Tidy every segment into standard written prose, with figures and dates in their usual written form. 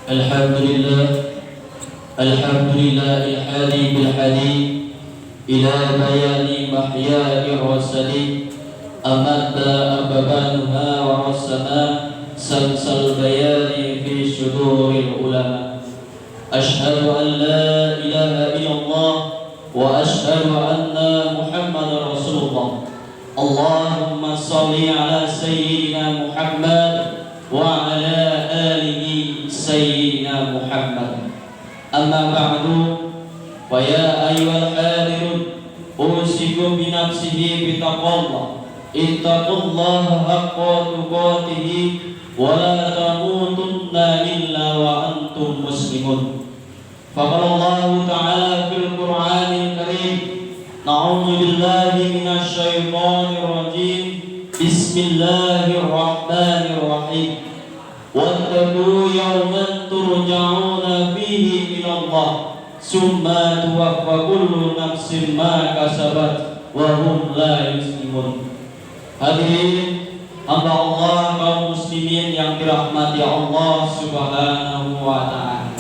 Alhamdulillah, Alhamdulillah al-hadi bil-hadi ila bayani mahya'i rasadi amadda ababanuha wa rasana salsal bayani fi syuduril ulama. Ashhadu an la ilaha illallah wa ashhadu anna Muhammadar Rasulullah. Allahumma salli ala sayyidina Muhammad wa ala alihi sayyidina Muhammad. Amma ba'du, wa ya ayyuhal hadirun, usikum bi nafsihi bi taqwallah. Ittaqullaha haqqa tuqatih wa la tamutunna illa wa antum muslimun. Faqala Allah ta'ala fil Qur'anil Karim, na'udzu billahi minasy syaithanir rajim. Bismillahirrahmanirrahim. Wattaqu yawman turja'una fihi ila Allah, summa tuwaffa kullu nafsin ma kasabat wa hum la yuzlamun. Hadirin hamba Allah kaum muslimin yang dirahmati Allah Subhanahu wa taala.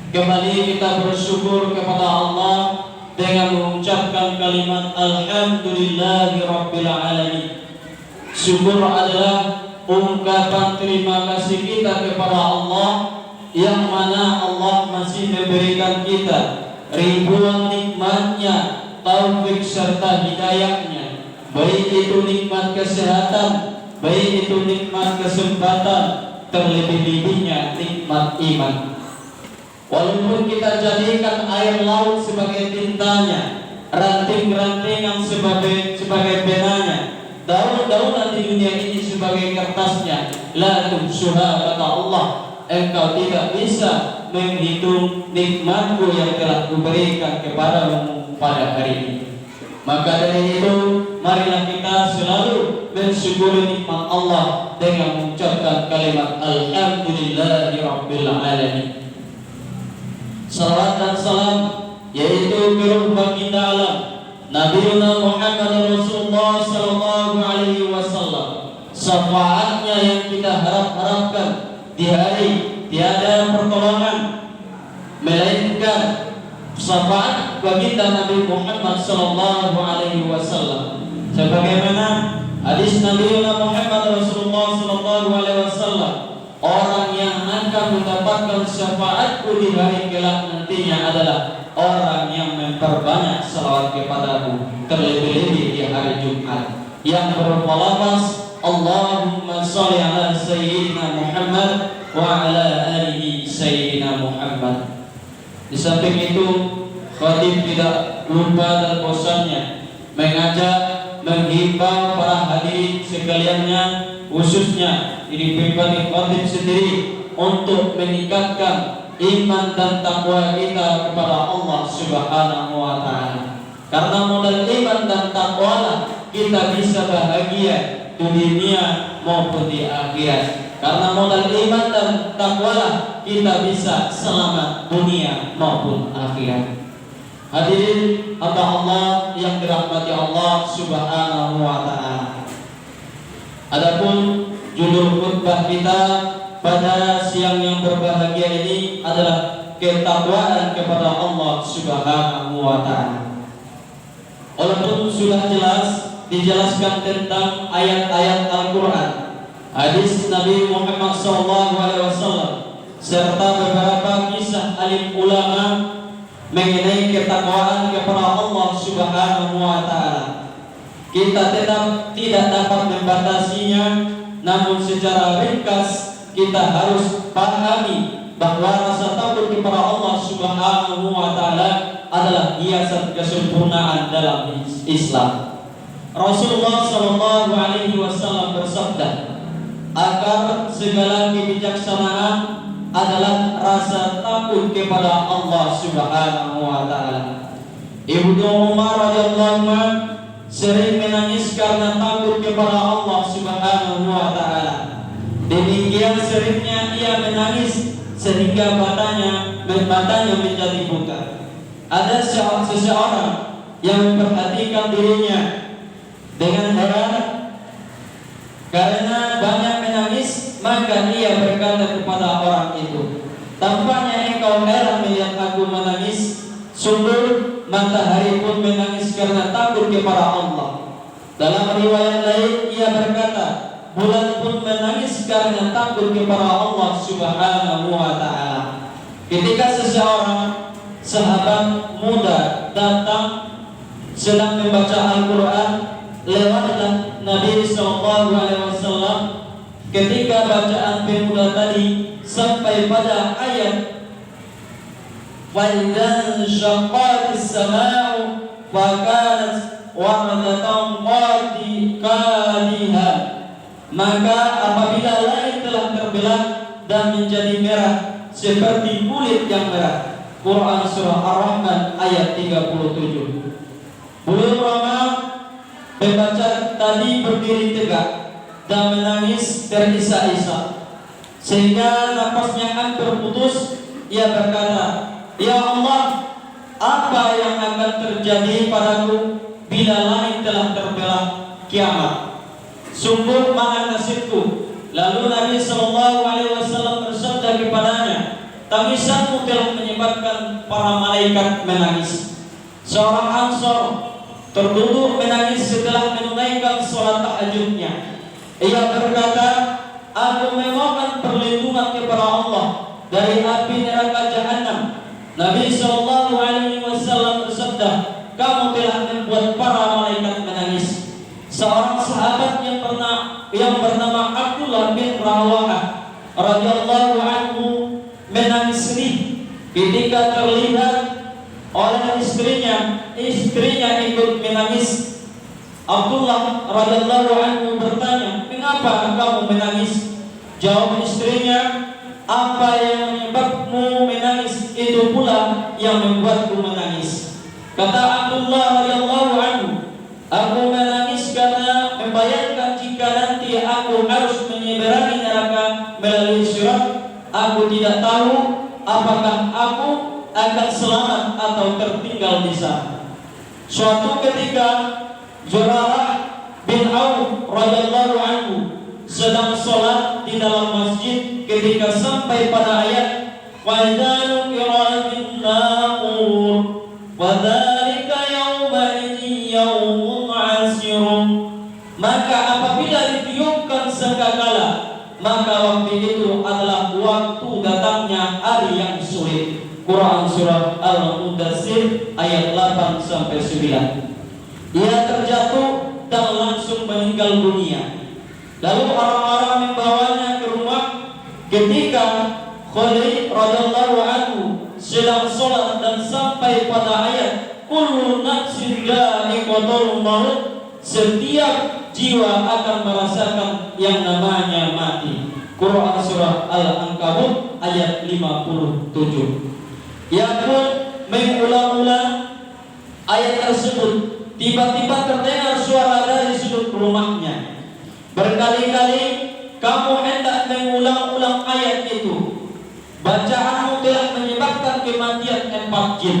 Kembali kita bersyukur kepada Allah dengan mengucapkan kalimat alhamdulillahi rabbil alamin. Syukur adalah ungkapan terima kasih kita kepada Allah, yang mana Allah masih memberikan kita ribuan nikmatnya, taufik serta hidayahnya, baik itu nikmat kesehatan, baik itu nikmat kesempatan, terlebih-lebihnya nikmat iman. Walaupun kita jadikan air laut sebagai tintanya, ranting-rantingan sebagai penanya, daun-daunan di dunia ini sebagai kertasnya, la tuhsuha, kata Allah, engkau tidak bisa menghitung nikmatku yang telah kuberikan kepadamu pada hari ini. Maka dari itu, marilah kita selalu mensyukuri nikmat Allah dengan mengucapkan kalimat alhamdulillahi rabbil alamin. Salawat dan salam yaitu ke ruh baginda alam Nabiuna Muhammad Rasulullah sallallahu alaihi wasallam, syafaatnya yang kita harapkan di hari tiada pertolongan melainkan syafaat baginda Nabi Muhammad sallallahu alaihi wasallam. Sebagaimana hadis Nabiuna Muhammad Rasulullah sallallahu alaihi wasallam, orang yang akan mendapatkan syafaatku di hari kelak nantinya adalah orang yang memperbanyak salawat kepadaku, terlebih-lebih di hari Jumat, yang berupa lafaz Allahumma sholli ala sayyidina Muhammad wa ala alihi sayyidina Muhammad. Di samping itu, khatib tidak lupa dan bosannya mengajak, menghimbau para hadirin sekaliannya, khususnya ini pribadi khatib sendiri, untuk meningkatkan iman dan takwa kita kepada Allah Subhanahu wa taala. Karena modal iman dan takwa lah kita bisa bahagia di dunia maupun di akhirat. Karena modal iman dan takwa lah kita bisa selamat dunia maupun akhirat. Hadirin hamba Allah yang dirahmati Allah Subhanahu wa taala. Adapun judul khutbah kita pada siang yang berbahagia ini adalah ketakwaan kepada Allah Subhanahu wa taala. Walaupun sudah jelas dijelaskan tentang ayat-ayat Al-Qur'an, hadis Nabi Muhammad SAW, serta beberapa kisah alim ulama mengenai ketakwaan kepada Allah Subhanahu wa taala, kita tetap tidak dapat membatasinya, namun secara ringkas kita harus pahami bahwa rasa takut kepada Allah Subhanahu wa taala adalah hiasan kesempurnaan dalam Islam. Rasulullah sallallahu alaihi wasallam bersabda, "Akar segala kebijaksanaan adalah rasa takut kepada Allah Subhanahu wa taala." Ibnu Umar radhiyallahu anhu sering menangis karena takut kepada Allah Subhanahu wa taala. Demikian seringnya ia menangis sehingga matanya menjadi buta. Ada seseorang yang memperhatikan dirinya dengan heran karena banyak menangis, maka ia berkata kepada orang orang itu. Tampaknya engkau heran melihat aku menangis. Sungguh matahari pun menangis karena takut kepada Allah. Dalam riwayat lain ia berkata, bulan pun menangis karena takut kepada Allah Subhanahu wa ta'ala. Ketika seseorang sahabat muda datang sedang membaca Al-Quran, lewatlah Nabi SAW. Ketika bacaan pemuda tadi sampai pada ayat وَإِذَا انشَقَّتِ السَّمَاءُ فَكَانَتْ وَرْدَةً كَالْدِهَامِ, maka apabila langit telah terbelah dan menjadi merah seperti kulit yang merah. Quran surah Ar-Rahman ayat 37. Beliau Rama pembaca tadi berdiri tegak dan menangis terisak-isak sehingga napasnya hampir putus. Ia berkata, ya Allah, apa yang akan terjadi padaku bila langit telah terbelah kiamat? Sungguh maha nasibku. Lalu Nabi SAW bersabda kepadanya, tangisanmu telah menyebabkan para malaikat menangis. Seorang Ansor terduduk menangis setelah menunaikan sholat tahajudnya. Ia berkata, aku memohon perlindungan kepada Allah dari api neraka Jahannam. Nabi SAW bersabda, kamu telah membuat para malaikat menangis. Seorang sahabat yang bernama Abdullah bin Rawahah radhiyallahu anhu menangis sedih ketika terlihat oleh istrinya ikut menangis. Abdullah radhiyallahu anhu bertanya, mengapa kamu menangis? Jawab istrinya, apa yang menyebabmu menangis itu pula yang membuatku menangis. Kata Abdullah radhiyallahu anhu, aku menangis karena membayangkan jika nanti aku harus menyeberangi neraka melalui sirat, aku tidak tahu apakah aku akan selamat atau tertinggal di sana. Suatu ketika Zurarah bin Auf radhiyallahu anhu sedang sholat di dalam masjid ketika sampai pada ayat wa idza nuqira fin naqur wa dzalika yauma idzin yaumun 'asir, maka apabila ditiupkan sangkakala, maka waktu itu adalah waktu datangnya hari yang sulit. Quran surah Al-Mudaththir ayat 8 sampai 9. Ia terjatuh dan langsung meninggal dunia. Lalu orang-orang membawanya ke rumah. Ketika Khalid radhiyallahu anhu sedang sholat dan sampai pada ayat kullu nafsin dha'iqatul maut, setiap jiwa akan merasakan yang namanya mati. Quran surah Al-Ankabut ayat 57. Ia pun mengulang-ulang ayat tersebut. Tiba-tiba terdengar suara dari sudut rumahnya. Berkali-kali kamu hendak mengulang-ulang ayat itu. Bacaanmu telah menyebabkan kematian 4 jin.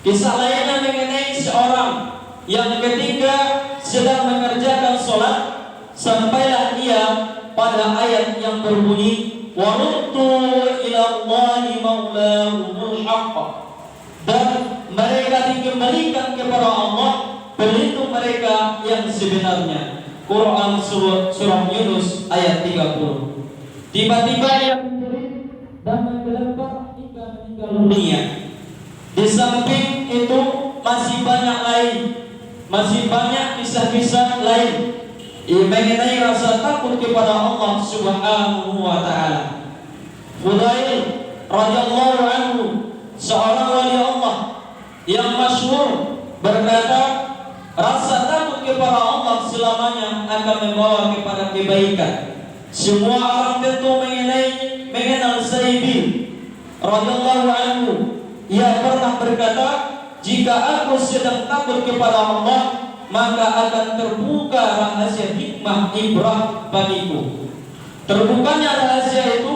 Kisah lainnya mengenai seorang yang ketika sedang mengerjakan sholat, sampailah ia pada ayat yang berbunyi waruddu ila Allahi maulahumul haqq, dan mereka dikembalikan kepada Allah pelindung mereka yang sebenarnya. Quran surah Yunus ayat 30. Tiba-tiba ia menjerit dan menggelepar hingga meninggal dunia. Di samping itu masih banyak kisah-kisah lain mengenai rasa takut kepada Allah Subhanahu wa ta'ala. Fudail radhiyallahu anhu, seorang wali Allah yang masyhur, berkata, rasa takut kepada Allah selamanya akan membawa kepada kebaikan. Semua orang tentu mengenal Sa'id radhiyallahu anhu. Ia pernah berkata, jika aku sedang takut kepada Allah, maka akan terbuka rahasia hikmah ibrah bagiku. Terbukanya rahasia itu